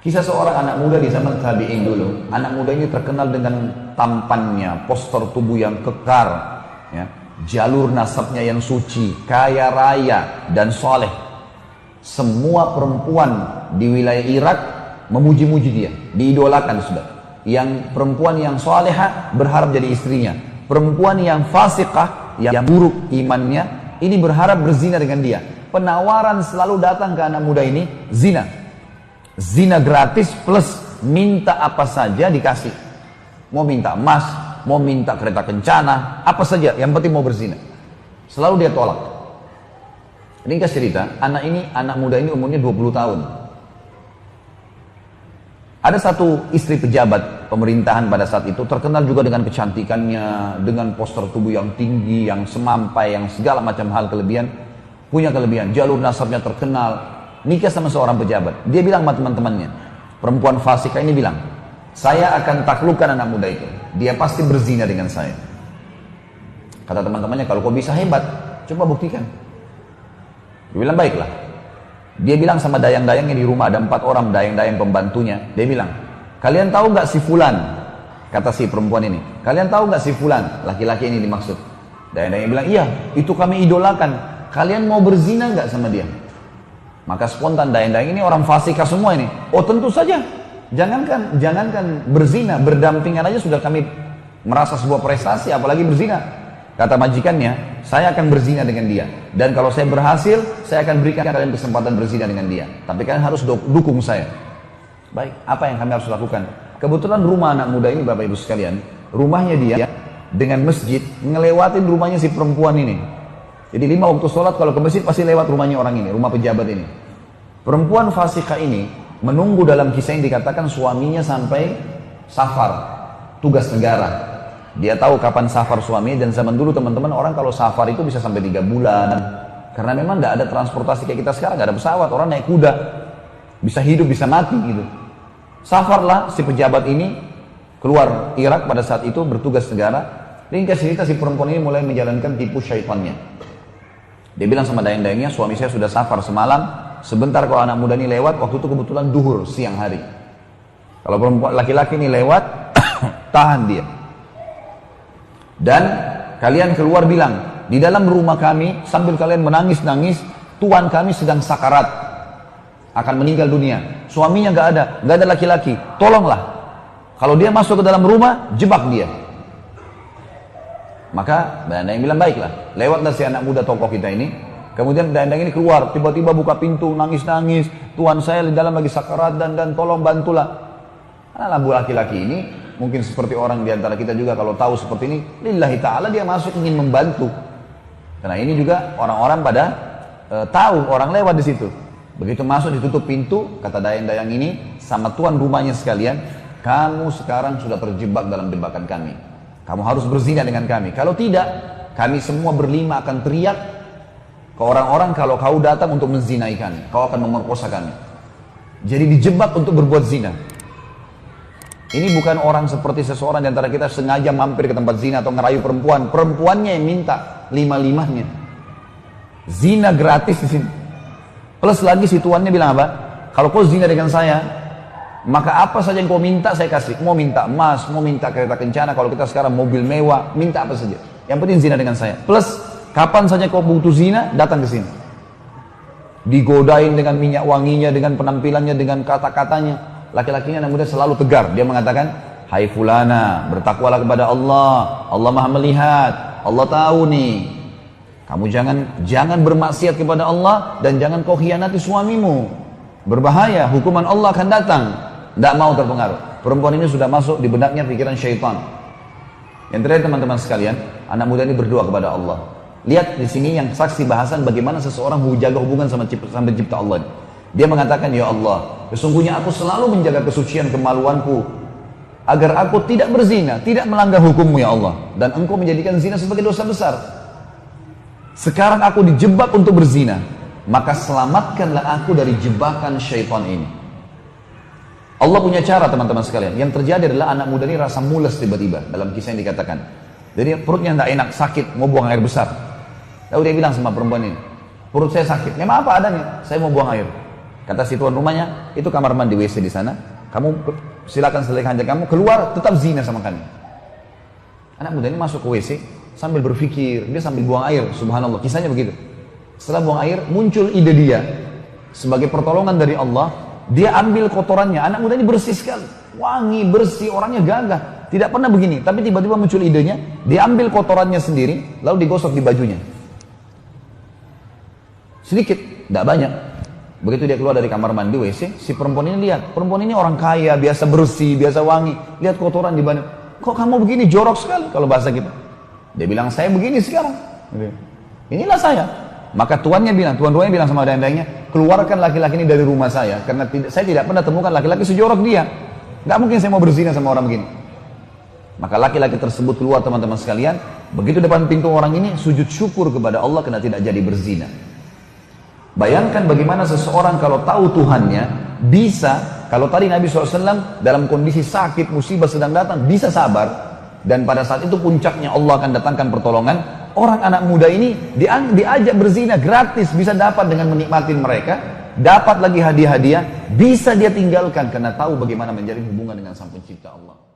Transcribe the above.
Kisah seorang anak muda di zaman tabi'in dulu. Anak muda ini terkenal dengan tampannya, postur tubuh yang kekar, ya, jalur nasabnya yang suci, kaya raya dan soleh. Semua perempuan di wilayah Irak memuji-muji dia, diidolakan sudah. Yang perempuan yang soleha berharap jadi istrinya. Perempuan yang fasikah, yang buruk imannya, ini berharap berzina dengan dia. Penawaran selalu datang ke anak muda ini, zina. Zina gratis plus minta apa saja dikasih. Mau minta emas, mau minta kereta kencana, apa saja, yang penting mau berzina. Selalu dia tolak. Ringkas cerita, anak muda ini umurnya 20 tahun. Ada satu istri pejabat pemerintahan pada saat itu, terkenal juga dengan kecantikannya, dengan postur tubuh yang tinggi, yang semampai, yang segala macam hal kelebihan. Punya kelebihan, jalur nasabnya terkenal. Nikah sama seorang pejabat. Dia bilang sama teman-temannya, perempuan fasika ini bilang, saya akan taklukkan anak muda itu. Dia pasti berzina dengan saya. Kata teman-temannya, kalau kau bisa hebat, coba buktikan. Dia bilang, baiklah. Dia bilang sama dayang-dayangnya di rumah, ada 4 orang dayang-dayang pembantunya. Dia bilang, kalian tahu gak si fulan? Kata si perempuan ini, kalian tahu gak si fulan? Laki-laki ini dimaksud. Dayang-dayangnya bilang, iya, itu kami idolakan. Kalian mau berzina gak sama dia? Maka spontan dayang-dayang ini orang fasika semua ini. Oh tentu saja. Jangankan berzina, berdampingan aja sudah kami merasa sebuah prestasi, apalagi berzina. Kata majikannya, saya akan berzina dengan dia. Dan kalau saya berhasil, saya akan berikan kalian kesempatan berzina dengan dia. Tapi kalian harus dukung saya. Baik, apa yang kami harus lakukan? Kebetulan rumah anak muda ini, Bapak Ibu sekalian, rumahnya dia dengan masjid, ngelewatin rumahnya si perempuan ini. Jadi 5 waktu sholat kalau ke masjid pasti lewat rumahnya orang ini, rumah pejabat ini. Perempuan fasika ini menunggu, dalam kisah yang dikatakan suaminya sampai safar, tugas negara. Dia tahu kapan safar suaminya, dan zaman dulu teman-teman orang kalau safar itu bisa sampai 3 bulan. Karena memang nggak ada transportasi kayak kita sekarang, nggak ada pesawat, orang naik kuda. Bisa hidup, bisa mati gitu. Safarlah si pejabat ini keluar Irak pada saat itu bertugas negara. Ringkas cerita, si perempuan ini mulai menjalankan tipu syaitannya. Dia bilang sama dayang-dayangnya, suami saya sudah safar semalam, sebentar kalau anak muda ini lewat, waktu itu kebetulan duhur, siang hari. Kalau perempuan laki-laki ini lewat, tahan dia. Dan kalian keluar bilang, di dalam rumah kami, sambil kalian menangis-nangis, tuan kami sedang sakarat, akan meninggal dunia. Suaminya nggak ada laki-laki, tolonglah. Kalau dia masuk ke dalam rumah, jebak dia. Maka dayang-dayang bilang, baiklah, lewatlah si anak muda tokoh kita ini. Kemudian dayang-dayang ini keluar, tiba-tiba buka pintu, nangis-nangis, tuan saya di dalam lagi sakarat dan tolong bantulah. Karena lambu laki-laki ini mungkin seperti orang di antara kita juga, kalau tahu seperti ini, lillahi ta'ala dia masuk ingin membantu. Karena ini juga orang-orang pada tahu orang lewat di situ. Begitu masuk ditutup pintu, kata dayang-dayang ini sama tuan rumahnya sekalian, kamu sekarang sudah terjebak dalam jebakan kami. Kamu harus berzina dengan kami. Kalau tidak, kami semua berlima akan teriak ke orang-orang kalau kau datang untuk menzinai kami. Kau akan memerkosa kami. Jadi dijebak untuk berbuat zina. Ini bukan orang seperti seseorang di antara kita sengaja mampir ke tempat zina atau ngerayu perempuan. Perempuannya yang minta 5-5-nya. Zina gratis di sini. Plus lagi si tuannya bilang apa? Kalau kau zina dengan saya, maka apa saja yang kau minta saya kasih. Mau minta emas, mau minta kereta kencana, kalau kita sekarang mobil mewah, minta apa saja. Yang penting zina dengan saya. Plus, kapan saja kau butuh zina, datang ke sini. Digodain dengan minyak wanginya, dengan penampilannya, dengan kata-katanya. Laki-lakinya anak muda selalu tegar. Dia mengatakan, hai fulana, bertakwalah kepada Allah. Allah maha melihat. Allah tahu nih. Kamu jangan bermaksiat kepada Allah dan jangan kau khianati suamimu. Berbahaya, hukuman Allah akan datang. Tidak mau terpengaruh. Perempuan ini sudah masuk di benaknya pikiran syaitan. Yang terakhir teman-teman sekalian, anak muda ini berdoa kepada Allah. Lihat di sini yang saksi bahasan bagaimana seseorang menjaga hubungan sama pencipta Allah. Dia mengatakan, ya Allah, sesungguhnya aku selalu menjaga kesucian kemaluanku agar aku tidak berzina, tidak melanggar hukummu ya Allah. Dan engkau menjadikan zina sebagai dosa besar. Sekarang aku dijebak untuk berzina, maka selamatkanlah aku dari jebakan syaitan ini. Allah punya cara teman-teman sekalian. Yang terjadi adalah anak muda ini rasa mules tiba-tiba dalam kisah yang dikatakan. Jadi perutnya tidak enak, sakit, mau buang air besar. Lalu dia bilang sama perempuan ini, perut saya sakit. Memang apa adanya? Saya mau buang air. Kata si tuan rumahnya, itu kamar mandi WC di sana. Kamu silakan selesaikan hajat kamu, keluar tetap zina sama kami. Anak muda ini masuk ke WC sambil berpikir, dia sambil buang air. Subhanallah, kisahnya begitu. Setelah buang air, muncul ide dia. Sebagai pertolongan dari Allah, dia ambil kotorannya. Anak muda ini bersih sekali, wangi, bersih, orangnya gagah. Tidak pernah begini, tapi tiba-tiba muncul idenya, dia ambil kotorannya sendiri, lalu digosok di bajunya. Sedikit, tidak banyak. Begitu dia keluar dari kamar mandi WC, si perempuan ini lihat, perempuan ini orang kaya, biasa bersih, biasa wangi. Lihat kotoran di baju. Kok kamu begini, jorok sekali kalau bahasa kita. Dia bilang, saya begini sekarang. Inilah saya. Maka tuannya bilang, tuan rumahnya bilang sama dayang-dayangnya, keluarkan laki-laki ini dari rumah saya, karena saya tidak pernah temukan laki-laki sejorok dia. Nggak mungkin saya mau berzina sama orang begini. Maka laki-laki tersebut keluar, teman-teman sekalian. Begitu depan pintu orang ini, sujud syukur kepada Allah karena tidak jadi berzina. Bayangkan bagaimana seseorang kalau tahu Tuhannya, bisa, kalau tadi Nabi SAW dalam kondisi sakit, musibah sedang datang, bisa sabar. Dan pada saat itu puncaknya Allah akan datangkan pertolongan. Orang anak muda ini diajak berzina gratis, bisa dapat dengan menikmati mereka, dapat lagi hadiah-hadiah, bisa dia tinggalkan karena tahu bagaimana menjalin hubungan dengan Sang Pencipta Allah.